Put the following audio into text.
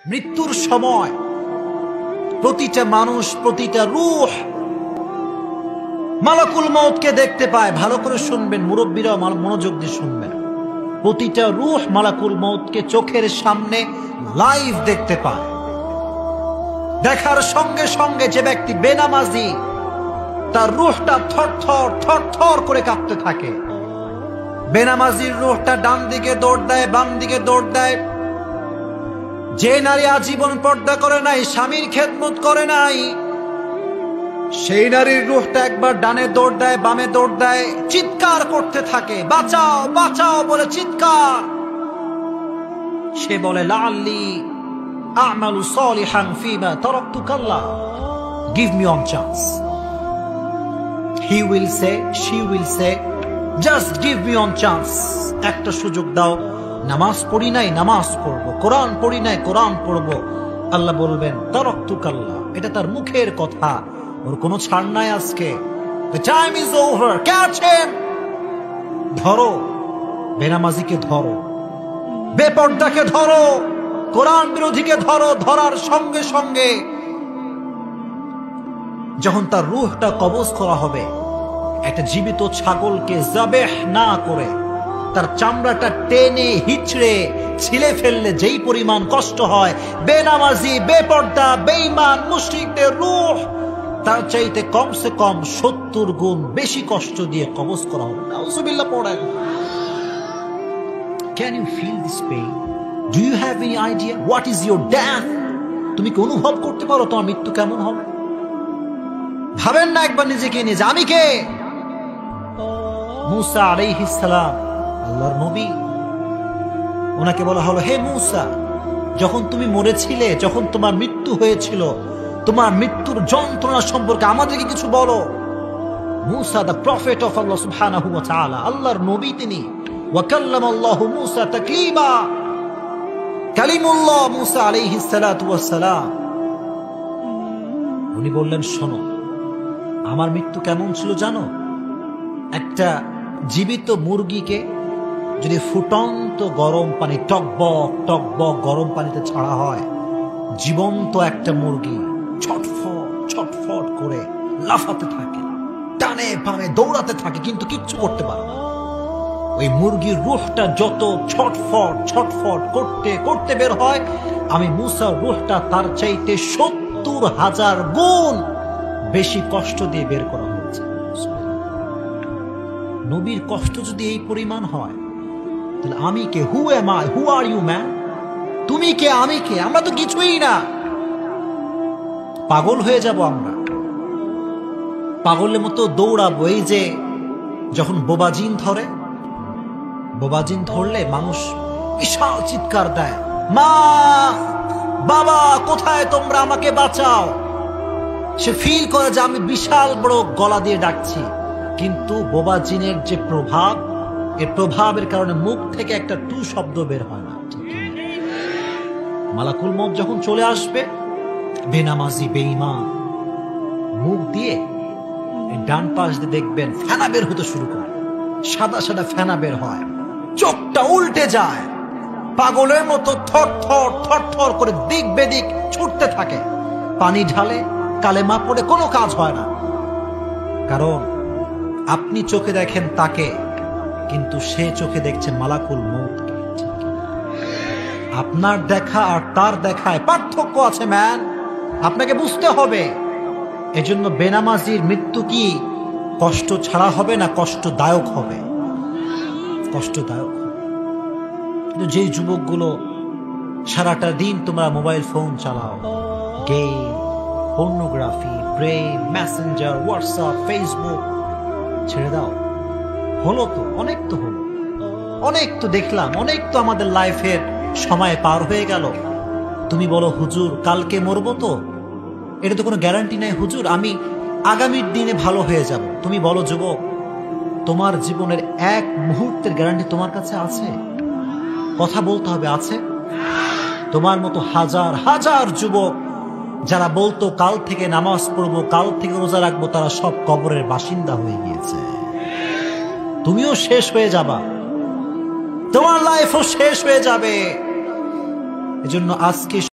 মৃত্যুর সময় প্রতিটা মানুষ, প্রতিটা রূহ মালাকুল মউতকে দেখতে পায়। ভালো করে শুনবেন, মুরব্বীরা মনোযোগ দিয়ে শুনবেন। প্রতিটা রূহ মালাকুল মউতকে চোখের সামনে লাইভ দেখতে পায়। দেখার সঙ্গে সঙ্গে যে ব্যক্তি বেনামাজি, তার রূহটা থরথর থরথর করে কাঁপতে থাকে। বেনামাজির রূহটা ডান দিকে দৌড় দেয়, বাম দিকে দৌড় দেয়। যে নারী আজীবন পর্দা করে নাই, স্বামীর খেদমত করে নাই, সেই নারীর রূহটা একবার ডানে দৌড় দেয়, বামে দৌড় দেয়, চিৎকার করতে থাকে, বাঁচাও বাঁচাও বলে চিৎকার। সে বলে লাআল্লি আ'মালু সালিহান ফীমা তারাকতু কাল্লা, give me one chance. He will say, she will say, just give me one chance, একটা সুযোগ দাও। নামাজ পড়ি নাই, নামাজ পড়বো, কোরআন পড়ি নাই, কোরআন পড়বো। আল্লাহ বলবেন তারাকতু কাল্লা, এটা তার মুখের কথা, ওর কোনো ছাড় নাই আজকে। The time is over, catch him! ধরো বেনামাজিকে, ধরো বেপর্দাকে, ধরো কোরআন বিরোধীকে, ধরো। ধরার সঙ্গে সঙ্গে যখন তার রূহটা কবজ করা হবে, একটা জীবিত ছাগলকে যাবেহ না করে তার চামড়াটা টেনে হিচড়ে ছিলে ফেললে যেই পরিমাণ কষ্ট হয়, বেনামাজি, বেপর্দা, বেঈমান মুশরিকদের রূহ তার চাইতে কমসে কম 70 গুণ বেশি কষ্ট দিয়ে কবজ করা হবে। নাউযুবিল্লাহ পড়েন। Can you feel this pain? Do you have any idea what is your death? তুমি কি অনুভব করতে পারো তোমার মৃত্যু কেমন হবে? ভাবেন না একবার নিজেকে নিয়ে, আমি কে? মূসা আলাইহিস সালাম, আল্লাহর নবী। ওনাকে বলা হলো, হে মূসা, যখন তুমি মরেছিলে, যখন তোমার মৃত্যু হয়েছিল, তোমার মৃত্যুর যন্ত্রণা সম্পর্কে আমাদেরকে কিছু বলো। মূসা, দ্য প্রফেট অফ আল্লাহ সুবহানাহু ওয়া তাআলা, আল্লাহর নবী তিনি। ওয়া কাল্লামাল্লাহু মূসা তাকলিমা, কালিমুল্লাহ মূসা আলাইহিস সালাতু ওয়াস সালাম। উনি বললেন, শোনো, আমার মৃত্যু কেমন ছিল জানো? একটা জীবিত মুরগিকে যদি ফুটন্ত গরম পানি, টকবক টকবক গরম পানিতে ছাড়া হয়, জীবন্ত একটা মুরগি ছটফট ছটফট করে লাফাতে থাকে, টানে পানে দৌড়াতে থাকে, কিন্তু কিচ্ছু করতে পারে না। ওই মুরগির রূহটা যত ছটফট ছটফট করতে করতে বের হয়, আমি মূসার রূহটা তার চাইতে 70,000 গুণ বেশি কষ্ট দিয়ে বের করা হয়েছে। নবীর কষ্ট যদি এই পরিমাণ হয়, তাহলে আমি কে? Who am I? Who are you man? তুমি কে, আমি কে? আমরা তো কিছুই না। পাগল হয়ে যাব আমরা, পাগলের মতো দৌড়াবো। এই যে যখন বোবাজিন ধরে, বোবাজিন ধরলে মানুষ বিশাল চিৎকার দেয়, মা বাবা কোথায় তোমরা, আমাকে বাঁচাও। সে ফিল করে যে আমি বিশাল বড় গলা দিয়ে ডাকছি, কিন্তু বোবাজিনের যে প্রভাব, এর প্রভাবের কারণে মুখ থেকে একটা টু শব্দ বের হয় না। মালাকুল মউত যখন চলে আসবে, বেনামাজি বেঈমান মুখ দিয়ে ডান পাশ দিয়ে দেখবেন ফেনা বের হতে শুরু করে, সাদা সাদা ফেনা বের হয়, চোখটা উল্টে যায়, পাগলের মতো থর থর থর থর করে দিক বেদিক ছুটতে থাকে। পানি ঢালে, কালেমা পড়ে, কোনো কাজ হয় না। কারণ আপনি চোখে দেখেন তাকে, কিন্তু সে চোখে দেখছে মালাকুল মউতকে। আপনার দেখা আর তার দেখায় পার্থক্য আছে ম্যান, আপনাকে বুঝতে হবে। এজন্য বেনামাজির মৃত্যু কি কষ্ট ছাড়া হবে না কষ্টদায়ক হবে? কষ্টদায়ক হবে। কিন্তু যেই যুবকগুলো সারাটা দিন তোমরা মোবাইল ফোন চালাও, গেম, পর্নোগ্রাফি, প্রেম, মেসেঞ্জার, হোয়াটসঅ্যাপ, ফেসবুক, ছেড়ে দাও। হলো তো, অনেক তো হলো, অনেক তো দেখলাম, অনেক তো আমাদের লাইফের সময় পার হয়ে গেল। তুমি বলো, হুজুর কালকে মরবো তো, এটা তো কোনো গ্যারান্টি নাই হুজুর, আমি আগামীর দিনে ভালো হয়ে যাব। তুমি বলো যুবক, তোমার জীবনের এক মুহূর্তের গ্যারান্টি তোমার কাছে আছে? কথা বলতে হবে, আছে? তোমার মতো হাজার হাজার যুবক যারা বলতো কাল থেকে নামাজ পড়বো, কাল থেকে রোজা রাখবো, তারা সব কবরের বাসিন্দা হয়ে গিয়েছে। তুমিও শেষ হয়ে যাবা, তোমার লাইফও শেষ হয়ে যাবে। এজন্য আজকে